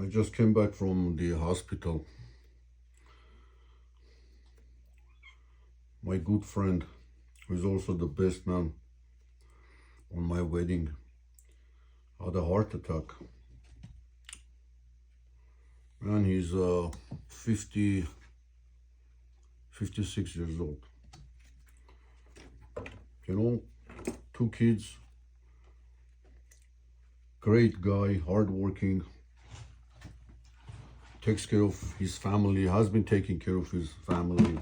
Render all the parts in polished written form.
I just came back from the hospital. My good friend, who is also the best man on my wedding, had a heart attack. And he's 50, 56 years old. You know, two kids, great guy, hardworking, takes care of his family, has been taking care of his family.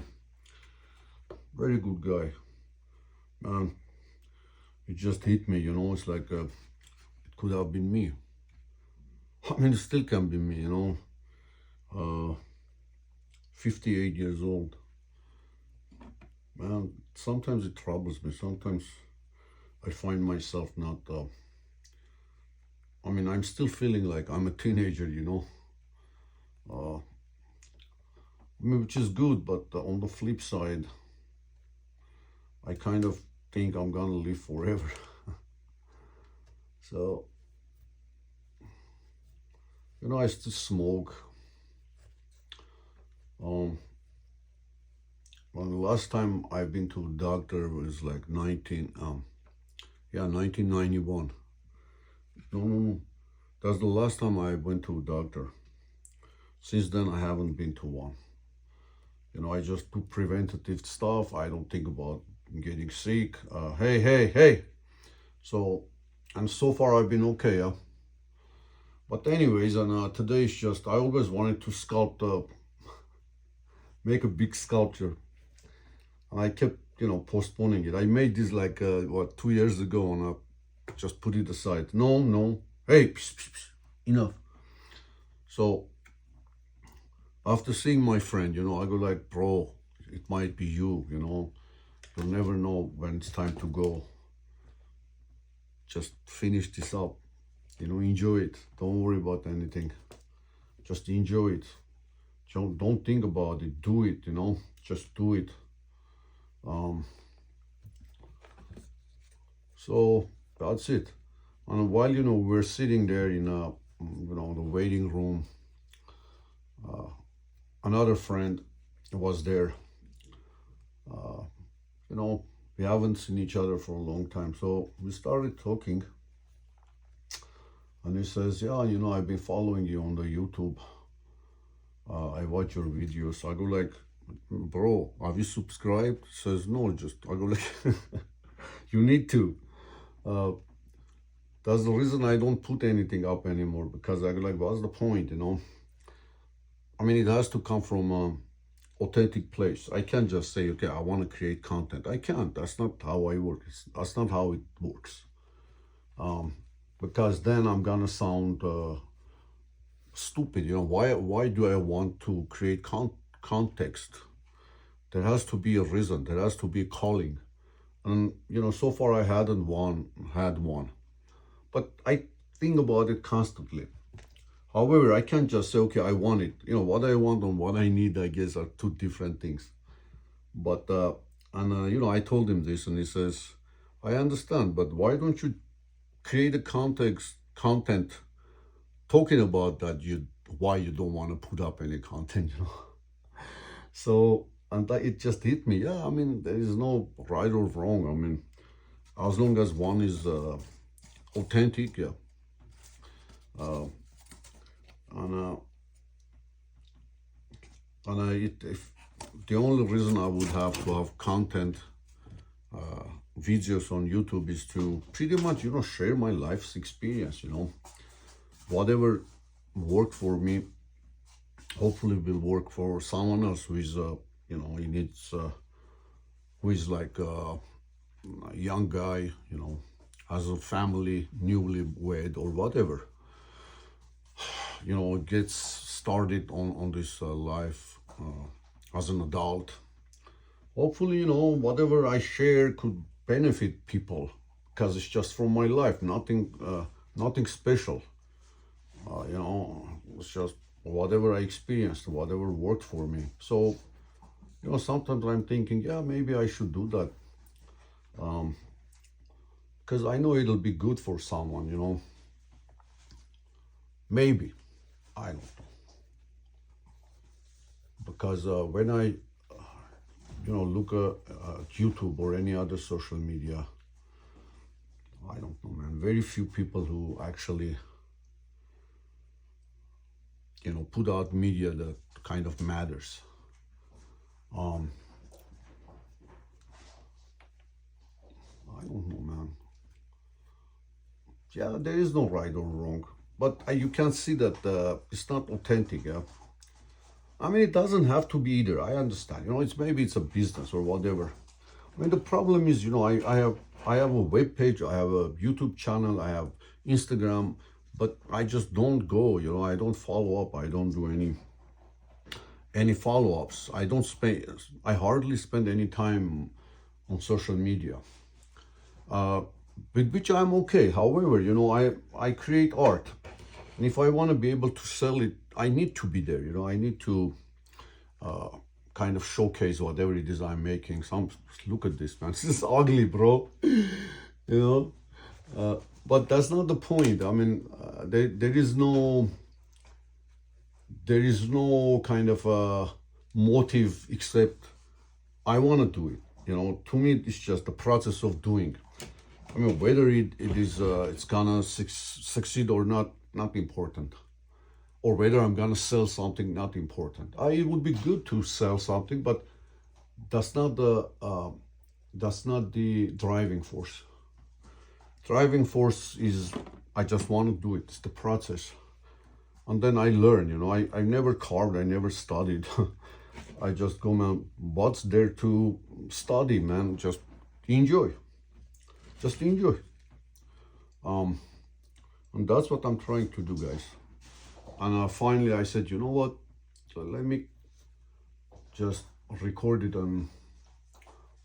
Very good guy. Man, it just hit me, it's like it could have been me. I mean, it still can be me, 58 years old. Man, sometimes it troubles me. Sometimes I find myself not, I'm still feeling like I'm a teenager, which is good, but on the flip side, I kind of think I'm gonna live forever. So, I still smoke. Well, the last time I've been to a doctor was like 1991. No. That's the last time I went to a doctor. Since then, I haven't been to one. I just do preventative stuff. I don't think about getting sick. Hey. And so far I've been okay. But anyways, and today is just, I always wanted to sculpt, make a big sculpture. And I kept, postponing it. I made this like, 2 years ago, and I just put it aside. No. Hey, psh, enough. So after seeing my friend, I go like, bro, it might be you, you'll never know when it's time to go. Just finish this up, enjoy it. Don't worry about anything. Just enjoy it. Don't think about it. Do it, just do it. So that's it. And while, we're sitting there in the waiting room, another friend was there. We haven't seen each other for a long time. So we started talking. And he says, yeah, I've been following you on the YouTube. I watch your videos. I go like, bro, have you subscribed? He says, no, I go like, you need to. That's the reason I don't put anything up anymore, because I go like, what's the point, it has to come from an authentic place. I can't just say, okay, I want to create content. I can't. That's not how I work. That's not how it works. Because then I'm gonna sound stupid. Why do I want to create context? There has to be a reason. There has to be a calling. And so far I hadn't had one. But I think about it constantly. However, I can't just say, okay, I want it. What I want and what I need, I guess, are two different things. But, I told him this, and he says, I understand, but why don't you create a content talking about that, why you don't want to put up any content, So, and it just hit me. Yeah, there is no right or wrong. As long as one is authentic, yeah. If the only reason I would have to have content, videos on YouTube, is to pretty much, share my life's experience, whatever worked for me, hopefully will work for someone else who is, he needs, who is like a young guy, has a family, newly wed or whatever, gets started on this life as an adult. Hopefully, whatever I share could benefit people, because it's just from my life, nothing special. It's just whatever I experienced, whatever worked for me. So, sometimes I'm thinking, yeah, maybe I should do that. Because I know it'll be good for someone, maybe. I don't know. Because when I, look at YouTube or any other social media, I don't know, man. Very few people who actually, put out media that kind of matters. Um, I don't know, man. Yeah, there is no right or wrong, but you can see that it's not authentic. Yeah, I mean, it doesn't have to be either. I understand. Maybe it's a business or whatever. I mean, the problem is, I have a web page, I have a YouTube channel, I have Instagram, but I just don't go. I don't follow up. I don't do any follow-ups. I hardly spend any time on social media, with which I'm okay. However, I create art, and if I want to be able to sell it, I need to be there. I need to kind of showcase whatever it is I'm making. Look at this, man. This is ugly, bro. you know, but that's not the point. I mean, there is no kind of motive except I want to do it. To me, it's just the process of doing. I mean, whether it's gonna succeed or not important. Or whether I'm gonna sell something, not important. It would be good to sell something, but that's not the driving force. Driving force is I just want to do it. It's the process, and then I learn. I never carved. I never studied. I just go, man. What's there to study, man? Just enjoy. Just enjoy. And that's what I'm trying to do, guys. And finally, I said, you know what? So let me just record it and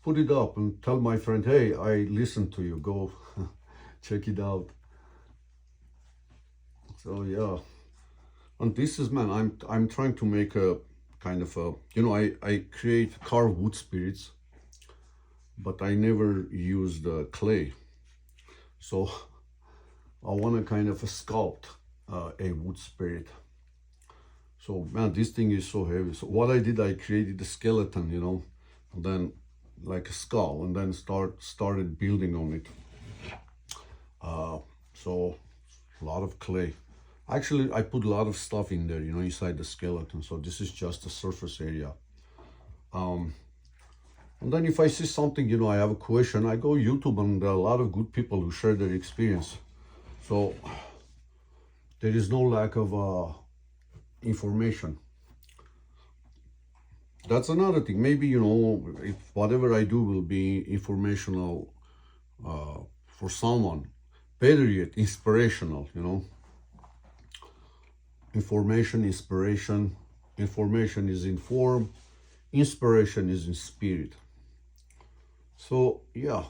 put it up and tell my friend, hey, I listened to you. Go check it out. So yeah, and this is, man, I'm trying to make a kind of a, I create carved wood spirits, but I never use the clay. So I want to kind of sculpt a wood spirit. So man, this thing is so heavy. So what I did, I created a skeleton, and then like a skull, and then started building on it. So a lot of clay. Actually, I put a lot of stuff in there, inside the skeleton. So this is just the surface area. And then if I see something, I have a question, I go YouTube, and there are a lot of good people who share their experience. So there is no lack of information. That's another thing. Maybe, if whatever I do will be informational for someone. Better yet, inspirational, Information, inspiration. Information is in form. Inspiration is in spirit. So, yeah.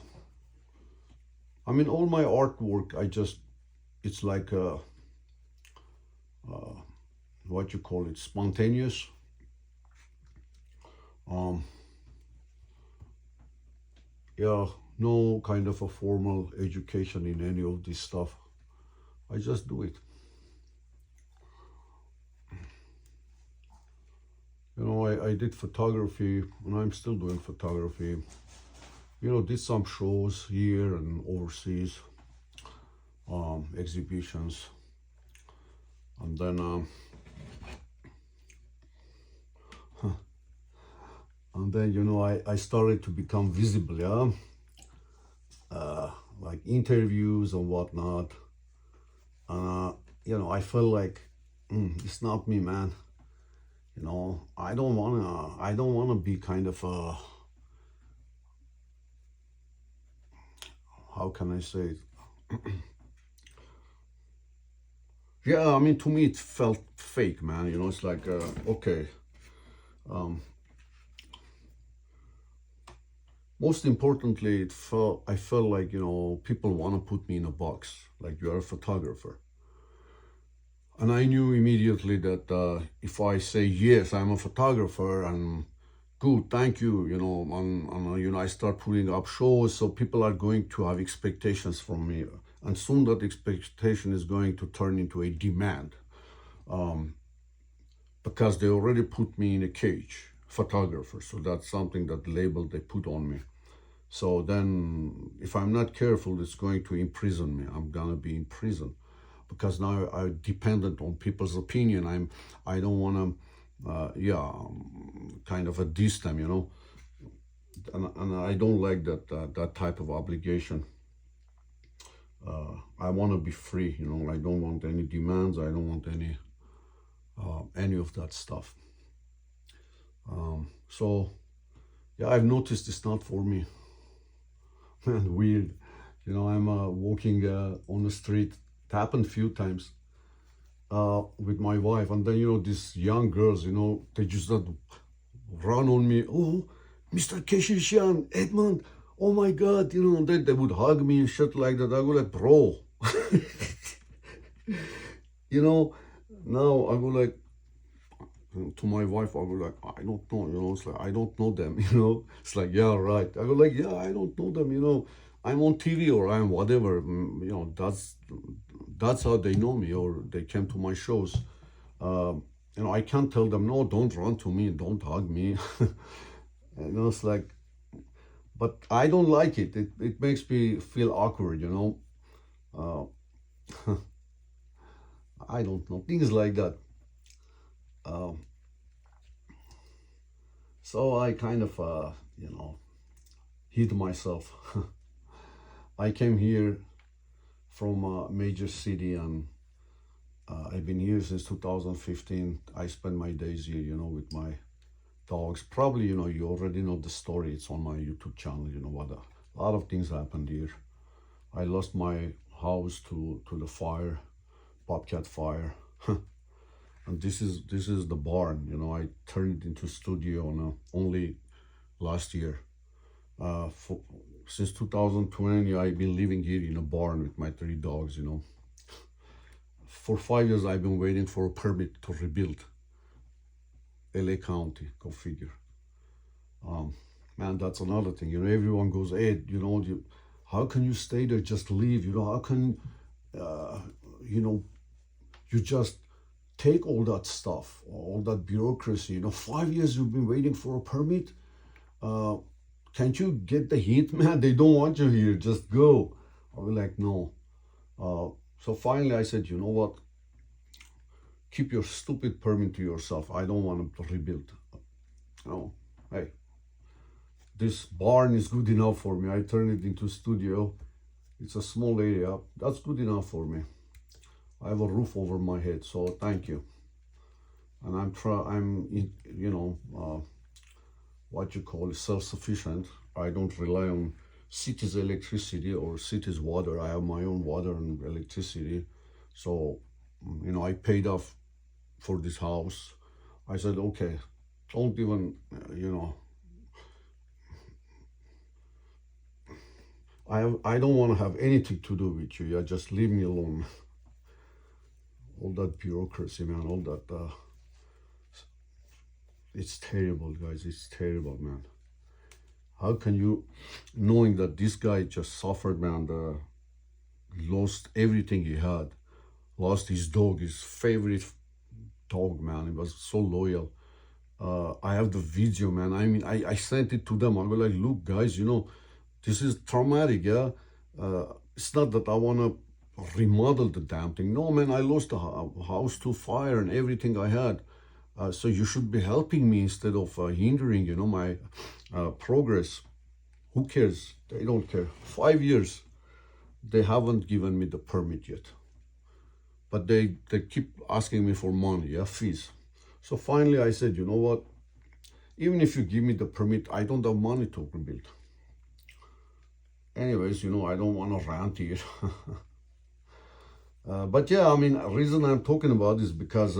I mean, all my artwork, it's like what you call it, spontaneous. Yeah, no kind of a formal education in any of this stuff. I just do it. I did photography, and I'm still doing photography. Did some shows here and overseas, exhibitions, and then I started to become visible, yeah, like interviews and whatnot. I felt like it's not me, man. I don't wanna be kind of how can I say it? Yeah, I mean, to me it felt fake, man. It's like okay. Most importantly, I felt like, people want to put me in a box, like you're a photographer. And I knew immediately that if I say, yes, I'm a photographer, and good, thank you, and I start putting up shows, so people are going to have expectations from me. And soon that expectation is going to turn into a demand. because they already put me in a cage, photographer. So that's something, that label they put on me. So then if I'm not careful, it's going to imprison me. I'm gonna be in prison because now I'm dependent on people's opinion. I don't want to, kind of a diss them, and I don't like that type of obligation. I want to be free, I don't want any demands. I don't want any of that stuff. So yeah, I've noticed it's not for me. Man, weird. I'm walking on the street. It happened a few times with my wife, and then these young girls, they just run on me. Oh, Mr. Keshishan, Edmund, oh my God, and then they would hug me and shit like that. I go like, bro, now I go like, to my wife, I go like, I don't know, it's like, I don't know them, it's like, yeah, right. I go like, yeah, I don't know them, I'm on TV or I'm whatever, that's how they know me, or they came to my shows. I can't tell them, no, don't run to me, don't hug me. It's like, but I don't like it. It makes me feel awkward, I don't know, things like that. So I kind of, hid myself. I came here from a major city, and I've been here since 2015. I spend my days here, with my dogs. Probably, you already know the story. It's on my YouTube channel, what a lot of things happened here. I lost my house to the fire, bobcat fire. And this is the barn. I turned it into studio only last year. Since 2020, I've been living here in a barn with my 3 dogs. For 5 years, I've been waiting for a permit to rebuild. LA County, go figure. Man, that's another thing. Everyone goes, hey, how can you stay there? Just leave. How can, you just take all that stuff, all that bureaucracy. 5 years you've been waiting for a permit. Can't you get the hint, man? They don't want you here. Just go. I was like, no. So finally I said, you know what? Keep your stupid permit to yourself. I don't want to rebuild. Hey, this barn is good enough for me. I turned it into studio. It's a small area. That's good enough for me. I have a roof over my head, so thank you. And what you call it, self-sufficient. I don't rely on city's electricity or city's water. I have my own water and electricity. So, I paid off for this house. I said, okay, don't even, I don't want to have anything to do with you. Yeah, just leave me alone. All that bureaucracy, man, all that, it's terrible, guys. It's terrible, man. How can you, knowing that this guy just suffered, man, lost everything he had, lost his dog, his favorite dog, man. He was so loyal. I have the video, man. I mean, I sent it to them. I go like, look, guys, this is traumatic, yeah? It's not that I want to remodel the damn thing. No, man, I lost the house to fire and everything I had. So you should be helping me instead of hindering, my progress. Who cares? They don't care. 5 years, they haven't given me the permit yet. But they keep asking me for money, yeah, fees. So finally I said, you know what? Even if you give me the permit, I don't have money to rebuild. Anyways, I don't want to rant here. But yeah, I mean, the reason I'm talking about is because,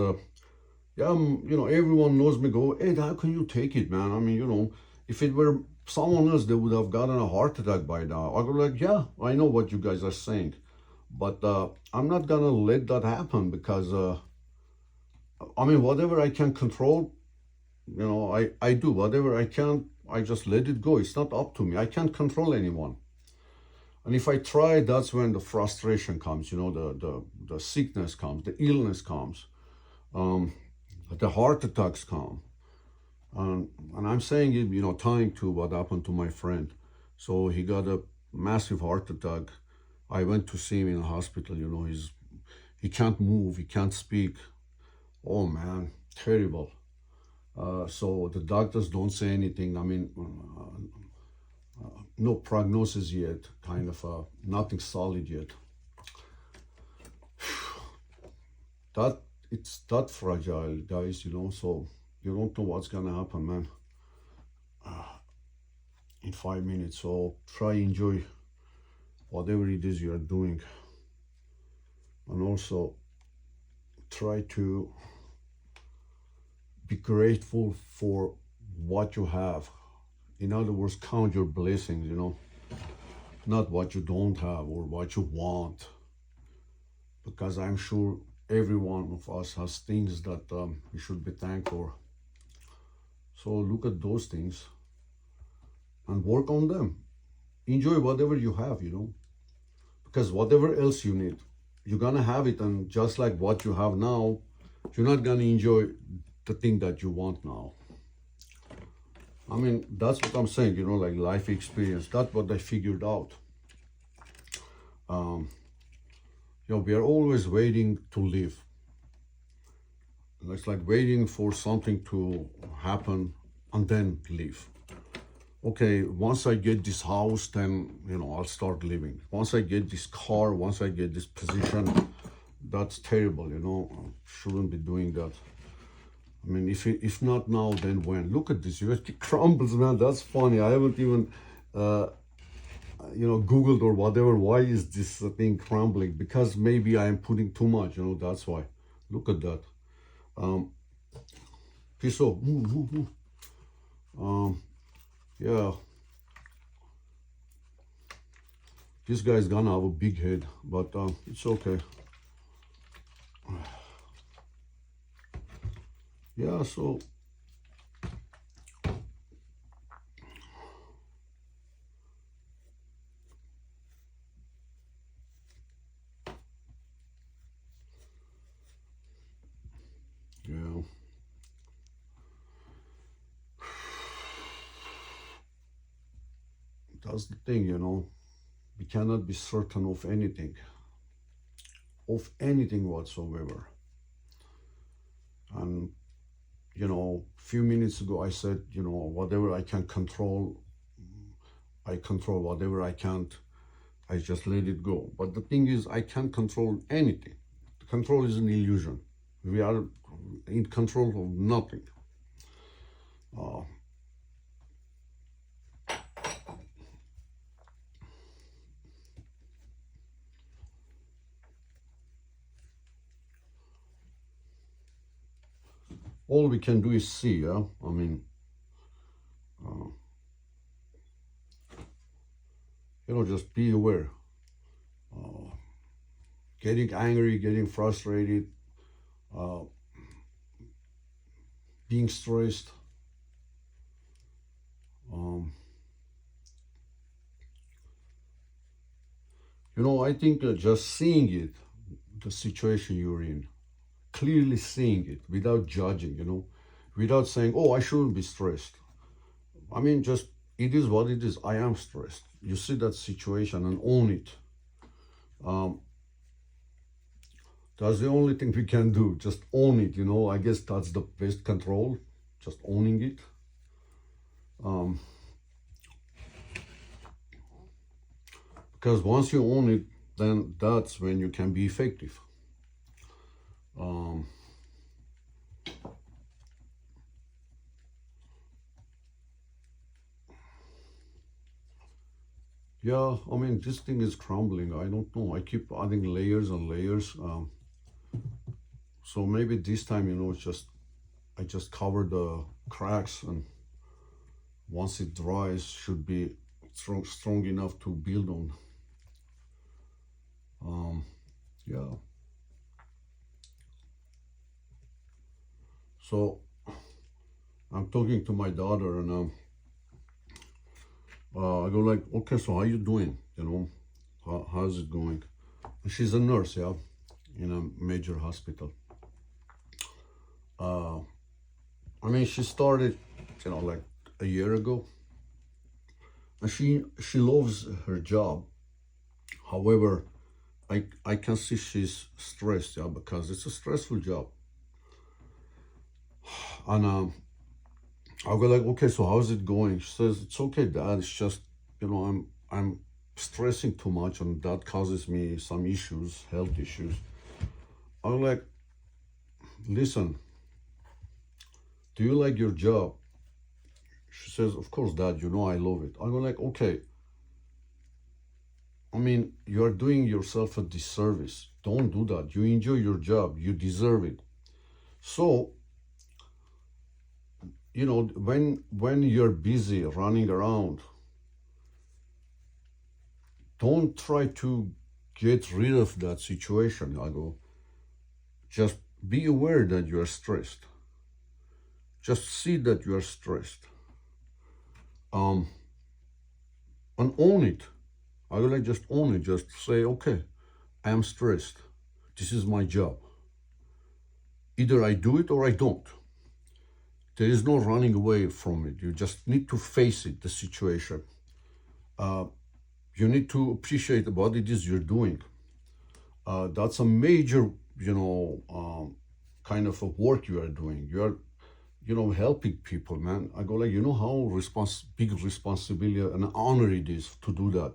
everyone knows me, go, Ed, how can you take it, man? I mean, if it were someone else, they would have gotten a heart attack by now. I go like, yeah, I know what you guys are saying. But I'm not going to let that happen because, whatever I can control, I do. Whatever I can't, I just let it go. It's not up to me. I can't control anyone. And if I try, that's when the frustration comes, the sickness comes, the illness comes. um, the heart attacks come. And I'm saying it, tying to what happened to my friend. So he got a massive heart attack. I went to see him in the hospital. He can't move, he can't speak. Oh man, terrible. So the doctors don't say anything. I mean, no prognosis yet, kind of nothing solid yet. That it's that fragile, guys. So you don't know what's gonna happen, man. In 5 minutes. So try enjoy whatever it is you are doing, and also try to be grateful for what you have. In other words, count your blessings, not what you don't have or what you want, because I'm sure every one of us has things that we should be thankful for. So look at those things and work on them. Enjoy whatever you have, because whatever else you need, you're gonna have it. And just like what you have now, you're not gonna enjoy the thing that you want now. I mean, that's what I'm saying, like life experience. That's what I figured out. We are always waiting to live. It's like waiting for something to happen and then live. Okay, once I get this house, then, I'll start living. Once I get this car, once I get this position, that's terrible, shouldn't be doing that. I mean, if not now, then when? Look at this, it crumbles, man. That's funny. I haven't even, Googled or whatever. Why is this thing crumbling? Because maybe I am putting too much, that's why. Look at that. Piso, yeah. This guy's gonna have a big head, but it's okay. Yeah, so yeah. That's the thing, we cannot be certain of anything whatsoever. And few minutes ago I said, whatever I can control, I control. Whatever I can't, I just let it go. But the thing is, I can't control anything. Control is an illusion. We are in control of nothing. All we can do is see, yeah? I mean, just be aware. Getting angry, getting frustrated, being stressed. I think just seeing it, the situation you're in, clearly seeing it without judging, without saying, oh, I shouldn't be stressed. I mean, just it is what it is. I am stressed. You see that situation and own it. That's the only thing we can do. Just own it, I guess that's the best control, just owning it. Because once you own it, then that's when you can be effective. Yeah, I mean, this thing is crumbling. I don't know. I keep adding layers and layers. So maybe this time, it's I just cover the cracks, and once it dries, should be strong enough to build on. Yeah. So I'm talking to my daughter, and I go like, okay, so how you doing? How's it going? She's a nurse, yeah, in a major hospital. I mean, she started, like a year ago, and she loves her job. However, I can see she's stressed, yeah, because it's a stressful job. And I'll go like, okay, so how's it going? She says, it's okay, Dad. It's just, I'm stressing too much, and that causes me some issues, health issues. I'm like, listen, do you like your job? She says, of course, Dad, I love it. I go like, okay, I mean, you are doing yourself a disservice. Don't do that. You enjoy your job. You deserve it. So, when you're busy running around, don't try to get rid of that situation. I go, just be aware that you are stressed. Just see that you are stressed. And own it. I go like, just own it. Just say, okay, I am stressed. This is my job. Either I do it or I don't. There is no running away from it. You just need to face it, the situation. You need to appreciate what it is you're doing. That's a major, kind of a work you are doing. You are, helping people, man. I go like, how big responsibility and honor it is to do that.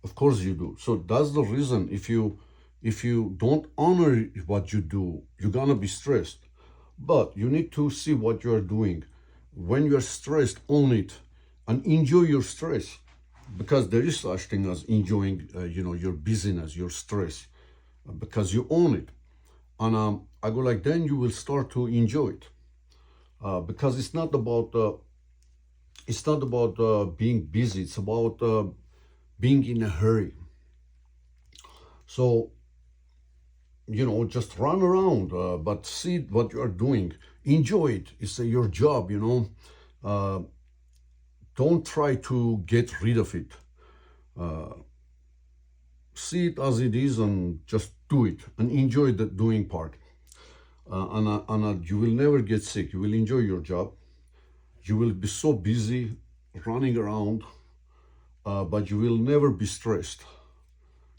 Of course you do. So that's the reason. If you don't honor what you do, you're gonna be stressed. But you need to see what you are doing. When you are stressed, own it and enjoy your stress, because there is such thing as enjoying, your busyness, your stress, because you own it. And I go like, then you will start to enjoy it, because it's not about being busy. It's about being in a hurry. So, just run around, but see what you are doing. Enjoy it. It's your job, Don't try to get rid of it. See it as it is and just do it and enjoy the doing part. And you will never get sick. You will enjoy your job. You will be so busy running around, but you will never be stressed.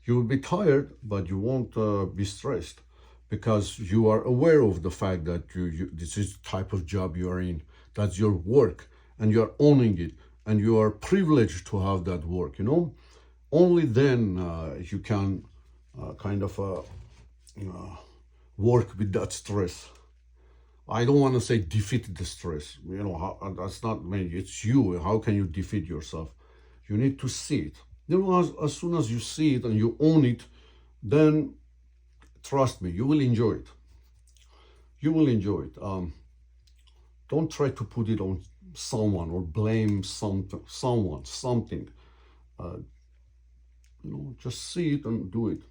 You will be tired, but you won't be stressed, because you are aware of the fact that this is the type of job you are in. That's your work, and you are owning it, and you are privileged to have that work. Only then you can kind of work with that stress. I don't want to say defeat the stress. That's not me. It's you. How can you defeat yourself? You need to see it. As soon as you see it and you own it, then trust me, you will enjoy it. You will enjoy it. Don't try to put it on someone or blame something. Just see it and do it.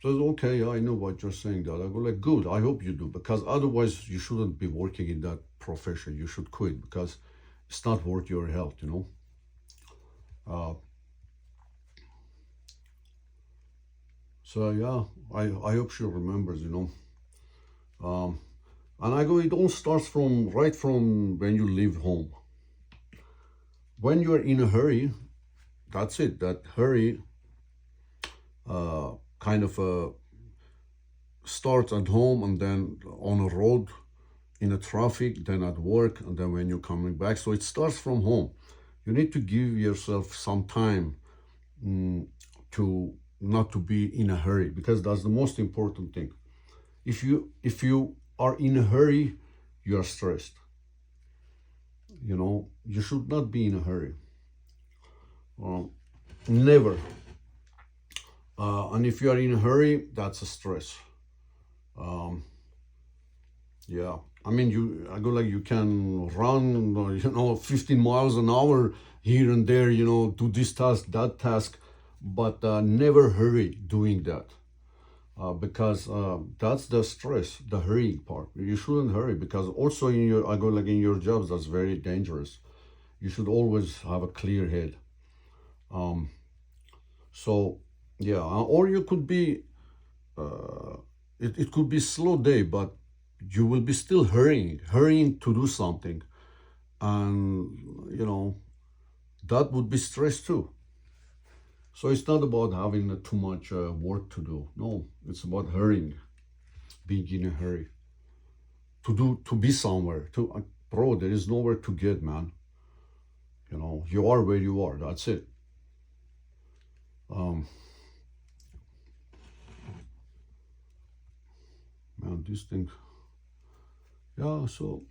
Says, okay, I know what you're saying, that. I go like, good, I hope you do, because otherwise you shouldn't be working in that profession. You should quit, because it's not worth your health, So yeah, I hope she remembers, and I go, it all starts right from when you leave home. When you are in a hurry, that's it. That hurry kind of starts at home, and then on a road, in a traffic, then at work, and then when you're coming back. So it starts from home. You need to give yourself some time to not to be in a hurry, because that's the most important thing. If you are in a hurry, you are stressed. You should not be in a hurry. Never. And if you are in a hurry, that's a stress. Yeah. I mean, I go like, you can run, 15 miles an hour here and there, do this task, that task, but never hurry doing that, because that's the stress, the hurrying part. You shouldn't hurry, because also I go like, in your jobs, that's very dangerous. You should always have a clear head. So yeah, or you could be, it could be slow day, but you will be still hurrying to do something. And, that would be stress too. So it's not about having too much work to do. No, it's about hurrying, being in a hurry to be somewhere. Bro, there is nowhere to get, man. You are where you are. That's it. Man, this thing. Yeah. So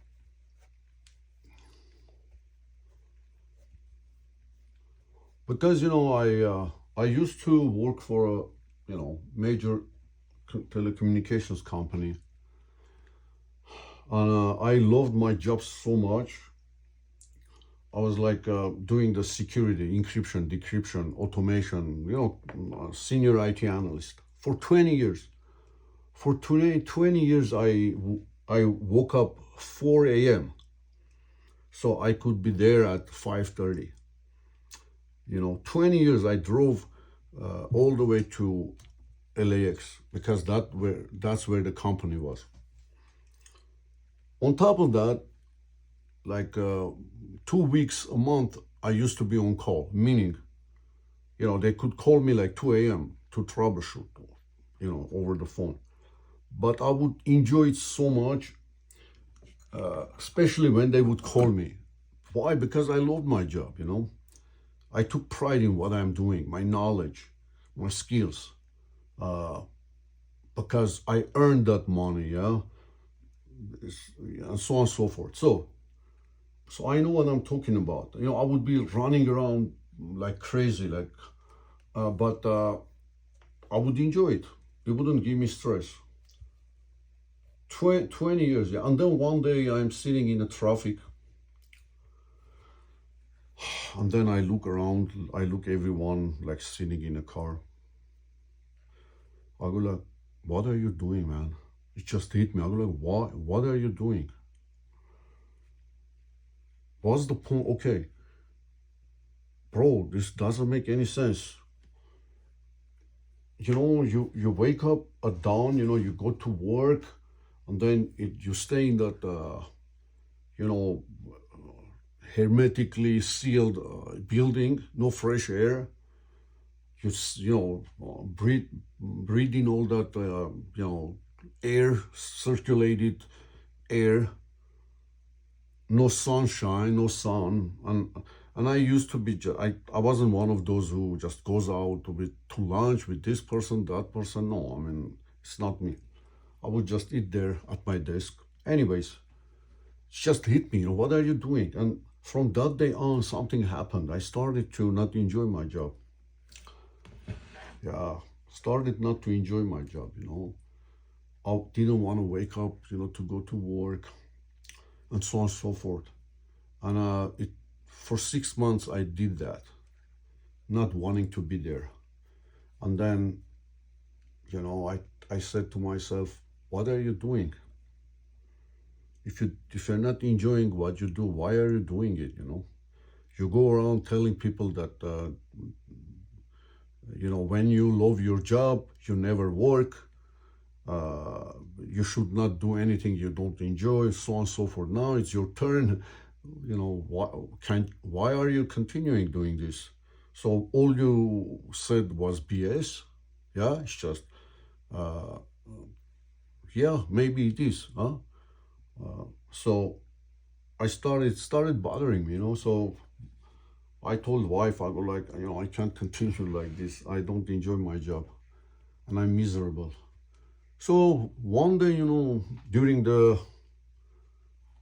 because I used to work for a major telecommunications company, and I loved my job so much. I was like doing the security, encryption, decryption, automation, senior IT analyst for 20 years. For 20 years, I woke up 4 a.m. so I could be there at 5:30. 20 years I drove all the way to LAX because that's where the company was. On top of that, like 2 weeks a month, I used to be on call, meaning, they could call me like 2 a.m. to troubleshoot, over the phone. But I would enjoy it so much, especially when they would call me. Why? Because I loved my job, I took pride in what I'm doing, my knowledge, my skills, because I earned that money, yeah, and so on and so forth. So I know what I'm talking about. I would be running around like crazy, but I would enjoy it. It wouldn't give me stress. 20 years, yeah. And then one day I'm sitting in the traffic, and then I look around, I look everyone like sitting in a car. I go like, what are you doing, man? It just hit me. I go like, what are you doing? What's the point? Okay, bro, this doesn't make any sense. You wake up at dawn, you go to work, and then you stay in that, hermetically sealed building, no fresh air. Breathing all that, air, circulated air, no sunshine, no sun. And I used to be, I wasn't one of those who just goes out to lunch with this person, that person. No, I mean, it's not me. I would just eat there at my desk. Anyways, it just hit me, what are you doing? And from that day on, something happened. I started to not enjoy my job. Yeah, started not to enjoy my job, I didn't want to wake up, to go to work, and so on and so forth. And for 6 months, I did that, not wanting to be there. And then, I said to myself, what are you doing? If you're not enjoying what you do, why are you doing it? You go around telling people that when you love your job, you never work. You should not do anything you don't enjoy, so on and so forth. Now it's your turn. Why are you continuing doing this? So all you said was BS. Yeah, it's just, yeah, maybe it is, huh? So I started bothering me, so I told wife, I go like, I can't continue like this. I don't enjoy my job, and I'm miserable. So one day, during the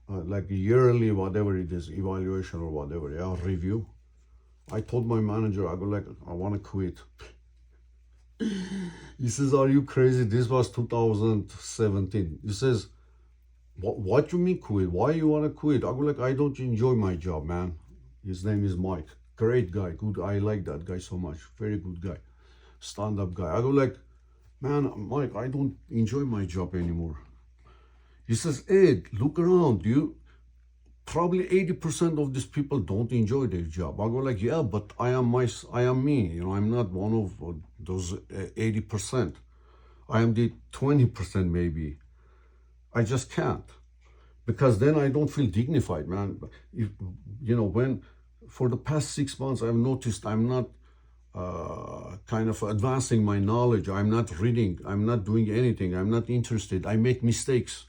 like yearly, whatever it is, evaluation or whatever, yeah, review, I told my manager, I go like, I want to quit. He says, are you crazy? This was 2017. He says, what you mean quit? Why you want to quit? I go like, I don't enjoy my job, man. His name is Mike. Great guy. Good. I like that guy so much. Very good guy. Stand-up guy. I go like, man, Mike, I don't enjoy my job anymore. He says, Ed, look around. Probably 80% of these people don't enjoy their job. I go like, yeah, but I am me. I'm not one of those 80%. I am the 20% maybe. I just can't, because then I don't feel dignified, man. If, when for the past 6 months I've noticed I'm not kind of advancing my knowledge. I'm not reading. I'm not doing anything. I'm not interested. I make mistakes.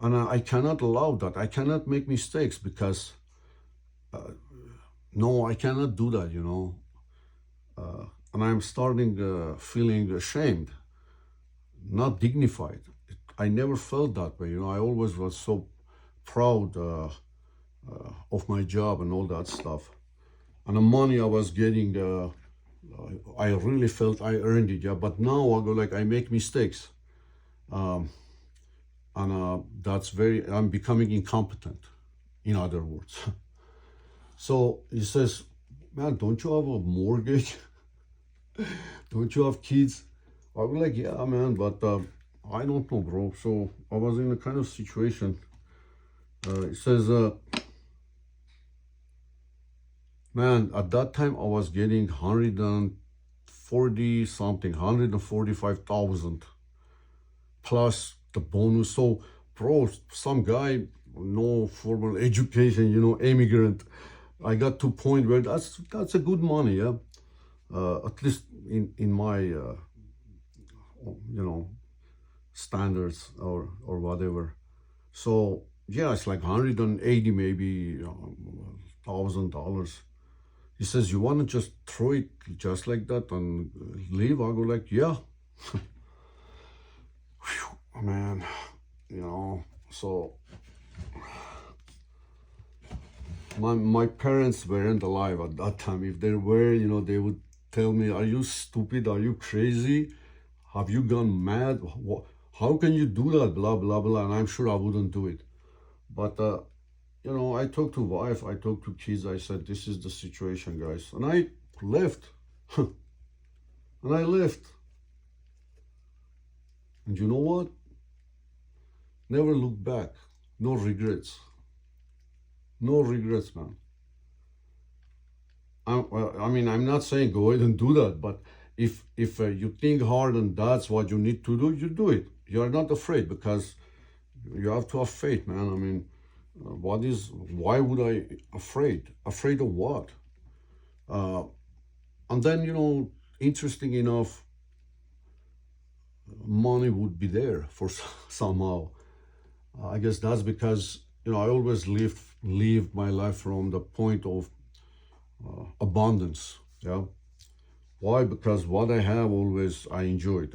And I cannot allow that. I cannot make mistakes because, no, I cannot do that. And I'm starting feeling ashamed, not dignified. I never felt that way. I always was so proud of my job and all that stuff. And the money I was getting, I really felt I earned it. Yeah, but now I go like I make mistakes, and I'm becoming incompetent. In other words, so he says, "Man, don't you have a mortgage? Don't you have kids?" I was like, "Yeah, man, but I don't know, bro." So I was in a kind of situation. It says, man, at that time I was getting 140 something, 145,000 plus the bonus. So, bro, some guy, no formal education, immigrant. I got to a point where that's a good money, yeah. At least in my standards or whatever. So yeah, it's like 180 maybe $1,000. He says, "You want to just throw it just like that and leave?" I go like, "Yeah." Whew, man, so my parents weren't alive at that time. If they were, they would tell me, "Are you stupid? Are you crazy? Have you gone mad? How can you do that? Blah, blah, blah." And I'm sure I wouldn't do it. But, I talked to wife, I talked to kids. I said, "This is the situation, guys." And I left. And I left. And you know what? Never look back. No regrets. No regrets, man. I'm not saying go ahead and do that, but if you think hard and that's what you need to do, you do it. You are not afraid, because you have to have faith, man. Why would I afraid? Afraid of what? And then, interesting enough, money would be there for somehow. I guess that's because, I always live my life from the point of abundance. Yeah. Why? Because what I have always I enjoyed.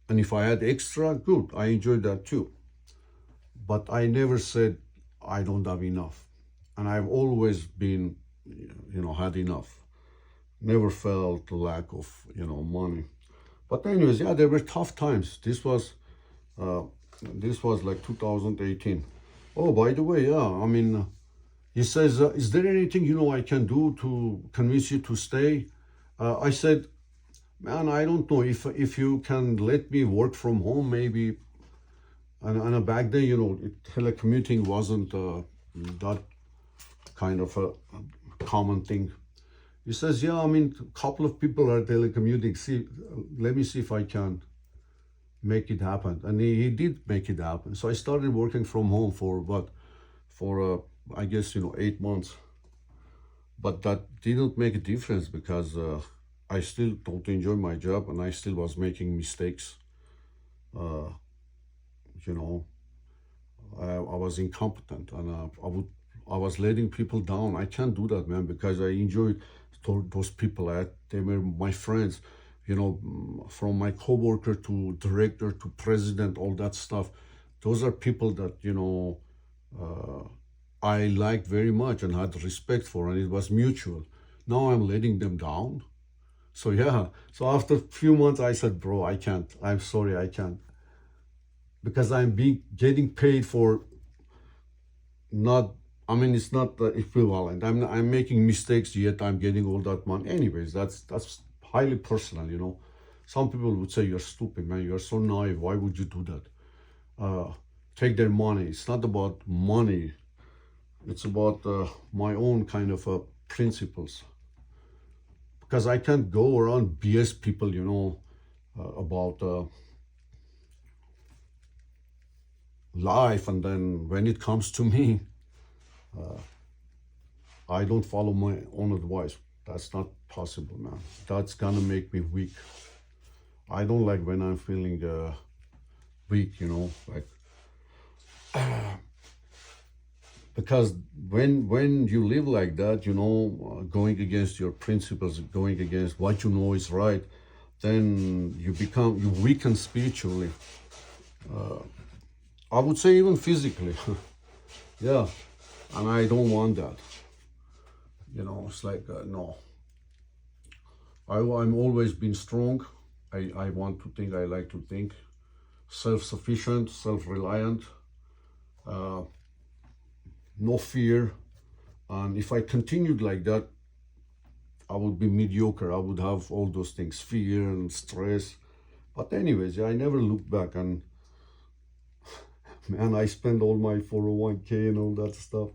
And if I had extra, good. I enjoyed that too. But I never said I don't have enough. And I've always been, had enough. Never felt the lack of, money. But anyways, yeah, there were tough times. This was like 2018. Oh, by the way, yeah, he says, "Is there anything, I can do to convince you to stay?" I said, "Man, I don't know if you can let me work from home, maybe." And back then, telecommuting wasn't that kind of a common thing. He says, "Yeah, a couple of people are telecommuting. Let me see if I can make it happen." And he did make it happen. So I started working from home for what? For I guess 8 months. But that didn't make a difference, because I still don't enjoy my job, and I still was making mistakes. Uh, you know, I was incompetent, and I was letting people down. I can't do that, man, because I enjoyed those people. They were my friends. From my coworker to director to president, all that stuff. Those are people that I liked very much and had respect for, and it was mutual. Now I'm letting them down. So yeah. So after a few months, I said, "Bro, I can't. I'm sorry, I can't, because I'm getting paid for not. It's not the equivalent. I'm making mistakes, yet I'm getting all that money. Anyways, that's highly personal. Some people would say, "You're stupid, man. You're so naive. Why would you do that? Take their money." It's not about money. It's about my own kind of principles. Because I can't go around BS people, about life, and then when it comes to me, I don't follow my own advice. That's not possible, man. That's gonna make me weak. I don't like when I'm feeling weak, you know, like because when you live like that, you know, going against your principles, going against what you know is right, then you weaken spiritually. I would say even physically. Yeah, and I don't want that. You know, it's like no. I'm always been strong. I want to think. I like to think self-sufficient, self-reliant, no fear. And if I continued like that, I would be mediocre. I would have all those things, fear and stress. But anyways, yeah, I never looked back, and man, I spent all my 401k and all that stuff.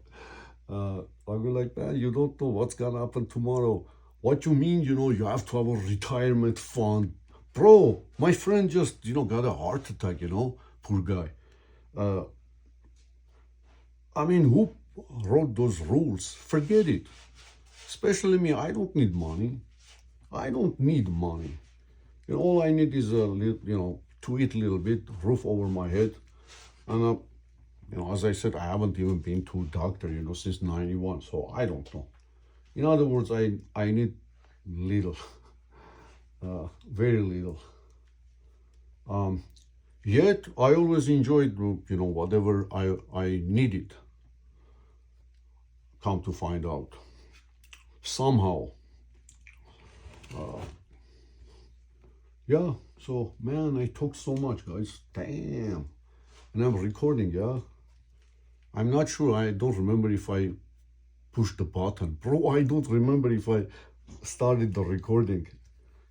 I was like, man, you don't know what's gonna happen tomorrow. What you mean, you know, you have to have a retirement fund. Bro, my friend just, you know, got a heart attack, you know, poor guy. I mean, who wrote those rules? Forget it. Especially me, I don't need money. I don't need money. You know, all I need is a little, you know, to eat a little bit, roof over my head. And, you know, as I said, I haven't even been to a doctor, you know, since 91. So I don't know. In other words, I need little, very little. Yet I always enjoyed, you know, whatever I needed. Come to find out, somehow, yeah. So man, I talked so much, guys. Damn, and I'm recording. Yeah, I'm not sure. I don't remember if I pushed the button, bro. I don't remember if I started the recording,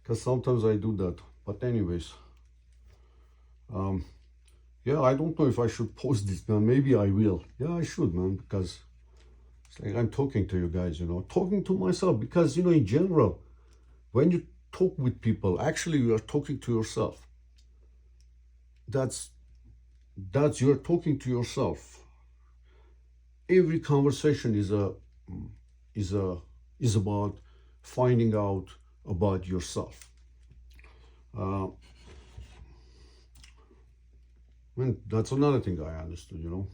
because sometimes I do that. But anyways, yeah, I don't know if I should post this, man. Maybe I will. Yeah, I should, man, because it's like I'm talking to you guys, you know, talking to myself, because, you know, in general, when you talk with people, actually you are talking to yourself. That's you're talking to yourself. Every conversation is about finding out about yourself. And that's another thing I understood, you know.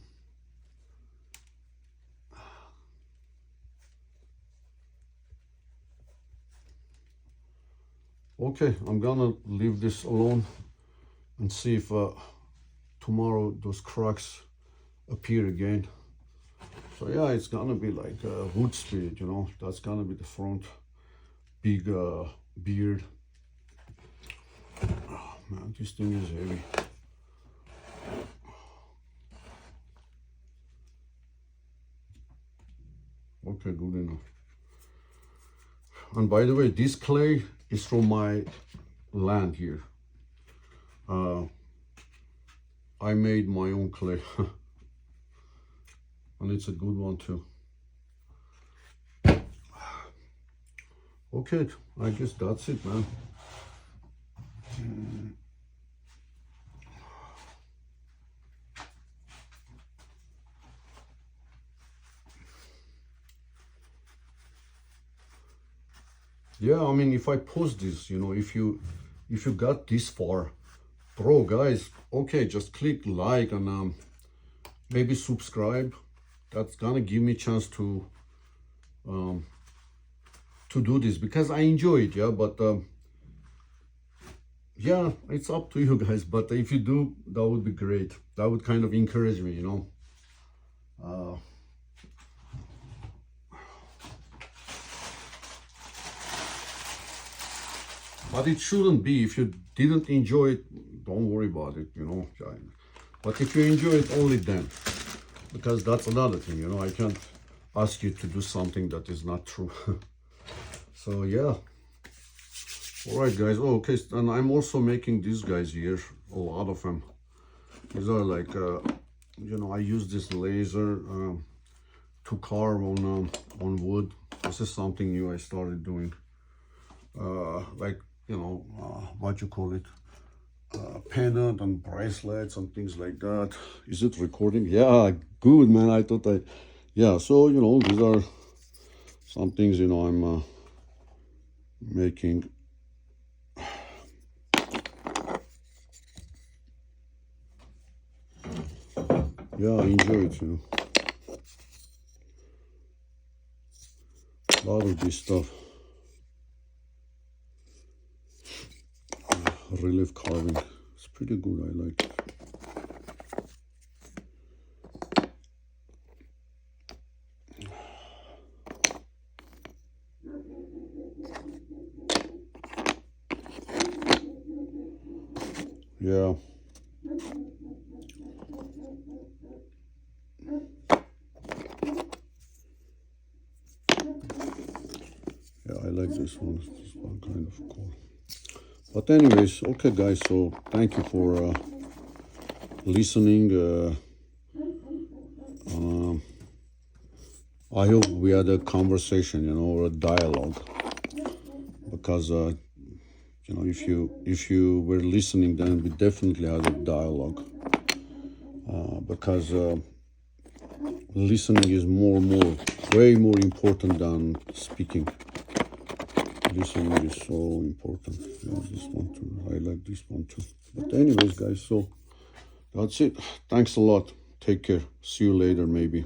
Okay, I'm gonna leave this alone and see if tomorrow those cracks appear again. So yeah, it's gonna be like a wood spirit, you know. That's gonna be the front, big beard. Oh man, this thing is heavy. Okay, good enough. And by the way, this clay is from my land here. I made my own clay. And it's a good one too. Okay, I guess that's it, man. Yeah, I mean, if I post this, you know, if you got this far, bro, guys, okay, just click like and maybe subscribe. That's gonna give me a chance to do this, because I enjoy it. Yeah, but yeah, it's up to you guys. But if you do, that would be great. That would kind of encourage me, you know. But it shouldn't be. If you didn't enjoy it, don't worry about it, you know. But if you enjoy it, only then. Because that's another thing, you know. I can't ask you to do something that is not true. So, yeah. All right, guys. Oh, okay. And I'm also making these guys here. A lot of them. These are like, you know, I use this laser to carve on wood. This is something new I started doing. Like, you know, what you call it, pendant and bracelets and things like that. Is it recording? Yeah, good, man. I thought yeah, so, you know, these are some things, you know, I'm making. Yeah, I enjoy it, you know. A lot of this stuff. Relief carving. It's pretty good. I like it. Yeah. Yeah, I like this one. This one kind of cool. But anyways, okay, guys. So thank you for listening. I hope we had a conversation, you know, or a dialogue. Because you know, if you were listening, then we definitely had a dialogue. Because listening is way more important than speaking. Listening is so important. Yeah, this one too. I like this one too. But anyways, guys, so that's it. Thanks a lot. Take care. See you later, maybe.